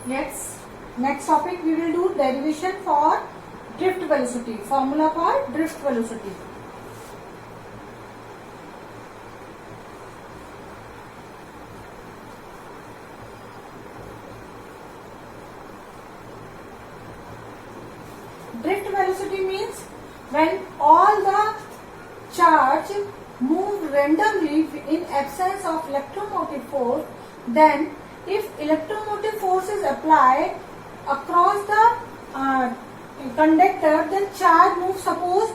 Next topic we will do derivation for drift velocity. Formula for drift velocity. Drift velocity means when all the charge move randomly in absence of electromotive force, then if electromotive force is applied across the conductor, then charge moves. Suppose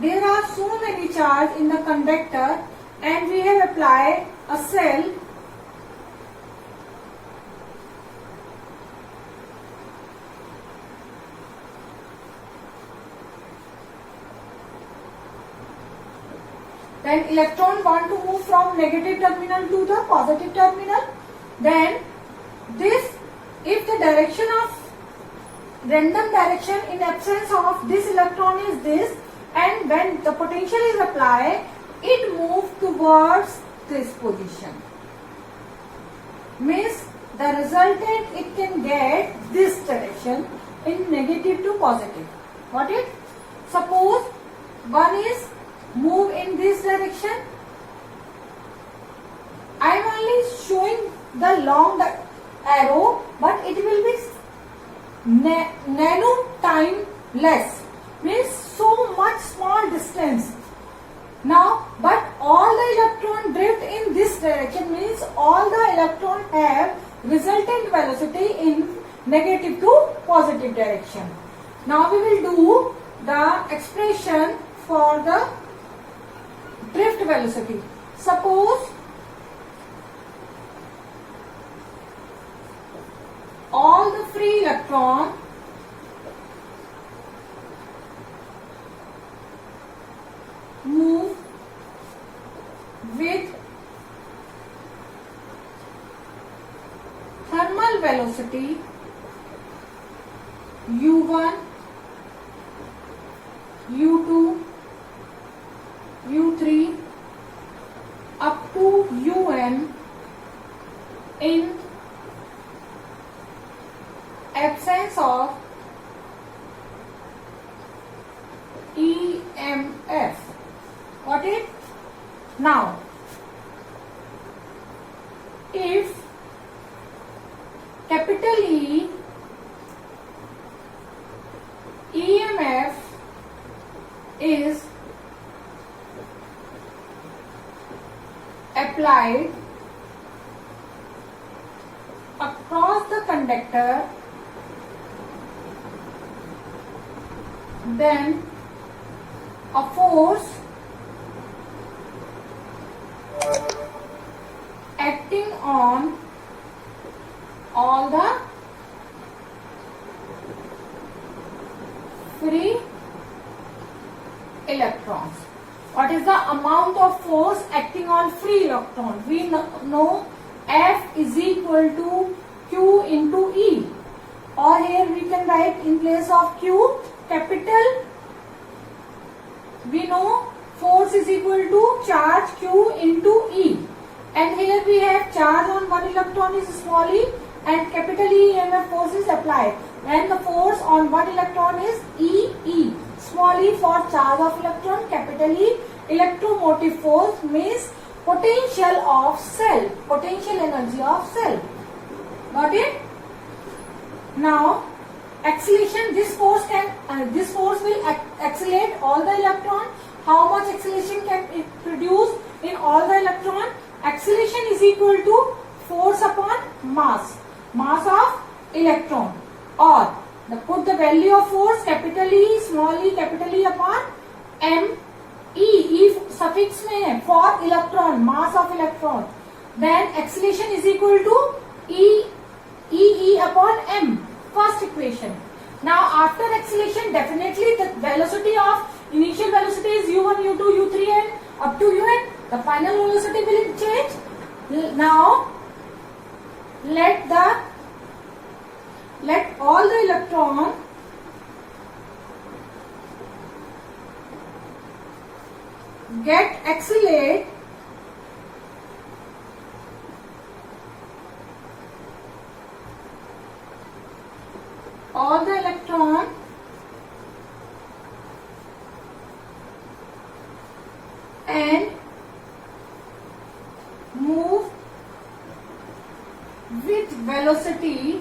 there are so many charge in the conductor and we have applied a cell. Then electron want to move from negative terminal to the positive terminal. Then this, if the direction of random direction in absence of this electron is this, and when the potential is applied, it moves towards this position. Means the resultant it can get this direction in negative to positive. Got it? Suppose one is move in this direction. I am only showing the long arrow, but it will be nano time less, means so much small distance. Now, but all the electron drift in this direction, means all the electron have resultant velocity in negative to positive direction. Now we will do the expression for the drift velocity. Suppose all the free electron move with thermal velocity u1, u2, u3 up to un in absence of EMF. Got it? Now, if capital E EMF is applied across the conductor, then a force acting on all the free electrons. What is the amount of force acting on free electron? We know F is equal to Q into E, or here we can write in place of Q capital. We know force is equal to charge Q into E, and here we have charge on one electron is small e and capital E EMF force is applied, and the force on one electron is E. Small e for charge of electron, capital E electromotive force means potential of cell, potential energy of cell. Got it? Now acceleration, this force will accelerate all the electron. How much acceleration can it produce in all the electron? Acceleration is equal to force upon mass of electron, or put the value of force capital E small e capital E upon m. E suffix में है for electron, mass of electron, then acceleration is equal to E upon m. First equation. Now after acceleration, definitely the velocity of initial velocity is u1, u2, u3 and up to un. The final velocity will change. Now let all the electron get accelerate all the electron and move with velocity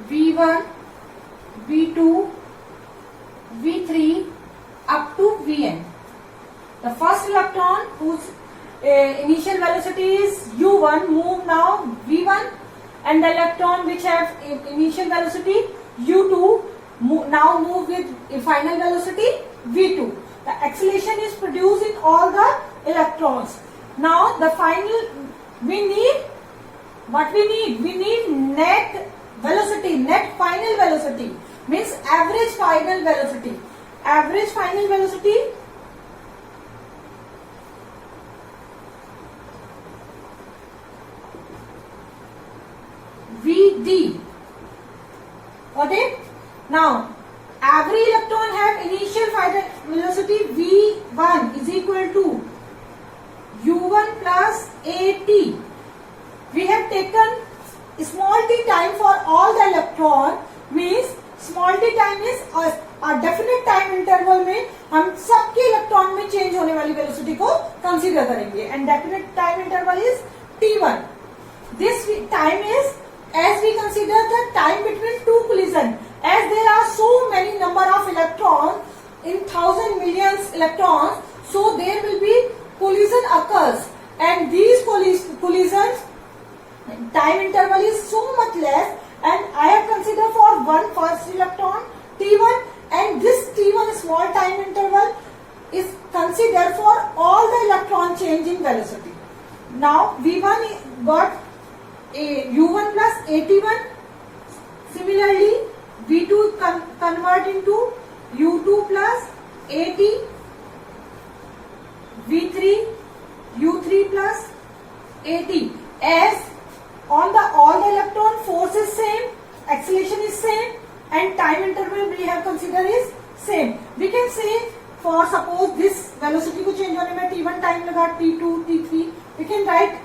v1, v2, v3 up to vn. The first electron whose initial velocity is u1 move now v1, and the electron which have initial velocity u2 now move with a final velocity v2. The acceleration is produced in all the electrons. Now the final, we need net velocity, net final velocity, means average final velocity. Average final velocity Vd. Got it? Now every electron have initial final velocity v1 is equal to u1 plus at. We have taken small t time for all the electron, means small t time is a definite time interval में हम सबके electron में change होने वाली velocity को consider करेंगे, and definite time interval is t1. This time is as we consider the time between two collision, as there are so many number of electrons in thousand millions electrons, so there will be collision occurs, and these collisions time interval is so much less, and I have considered for one first electron t1, and this t1 small time interval is considered for all the electron change in velocity. Now v1 got a u1 plus at1. Similarly v2 convert into u2 plus at, v3 u3 plus at. As on the all the electron force is same, acceleration is same, and time interval we have considered is same. We can say for suppose this velocity को change होने में t1 time लगा, t2, t3, we can write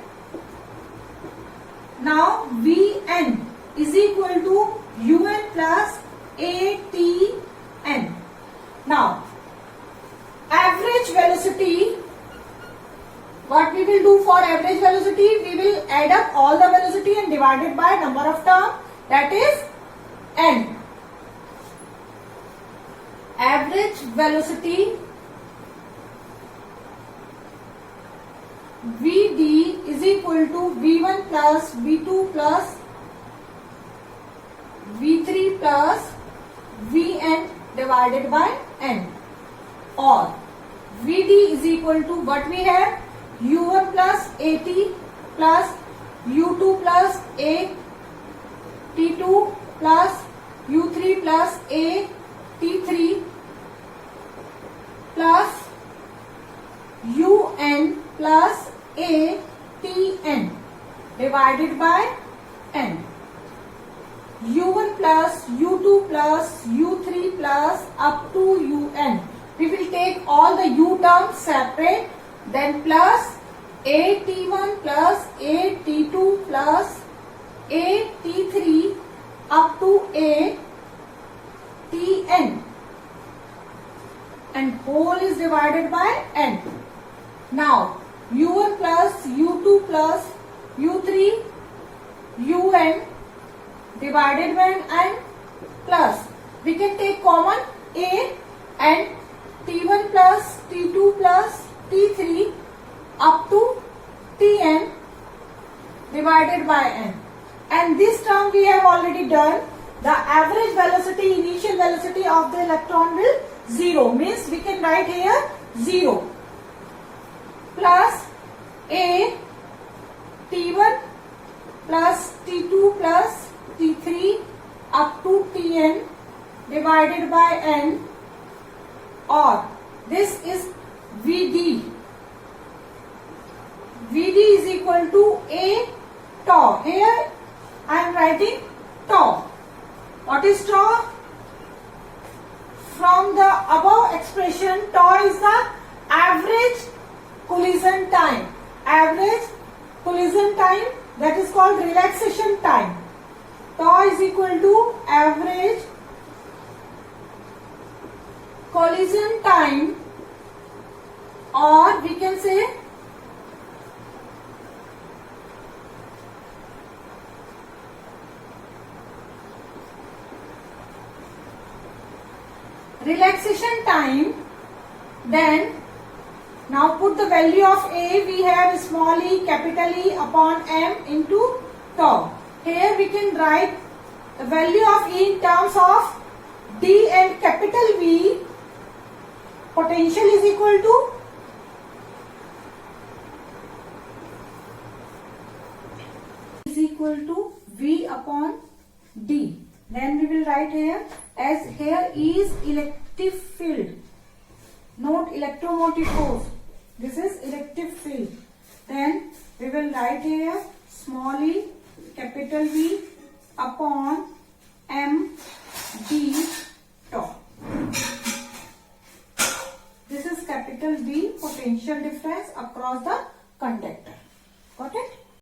now vn is equal to un plus atn. Now average velocity, what we will do for average velocity, we will add up all the velocity and divide it by number of term, that is n. Average velocity Vd is equal to v1 plus v2 plus v3 plus vn divided by n, or Vd is equal to what we have, u1 plus at plus u2 plus a t2 plus u3 plus a t3 plus un plus a tn divided by n. u1 plus u2 plus u3 plus up to un. We will take all the u terms separate, then plus a t1 plus a t2 plus a t3 up to a tn, and whole is divided by n. Now u1 plus u2 plus u3 un divided by n, plus we can take common a, and t1 plus t2 plus t3 up to tn divided by n. And this term we have already done. The average velocity, initial velocity of the electron will 0, means we can write here 0 plus a t1 plus t2 plus t3 up to tn divided by n, or this is Vd. Vd is equal to a tau. Here I am writing tau. What is tau? From the above expression, tau is the average collision time. Average collision time, that is called relaxation time. tau is equal to average collision time, or we can say relaxation time. Then now put the value of A, we have small e, capital E upon M into tau. Here we can write the value of E in terms of D and capital V. Potential is equal to V upon D. Then we will write here, as here E is electric field, not electromotive force. This is electric field. Then we will write here small e, capital V upon M D tau. This is capital V, potential difference across the conductor. Got it?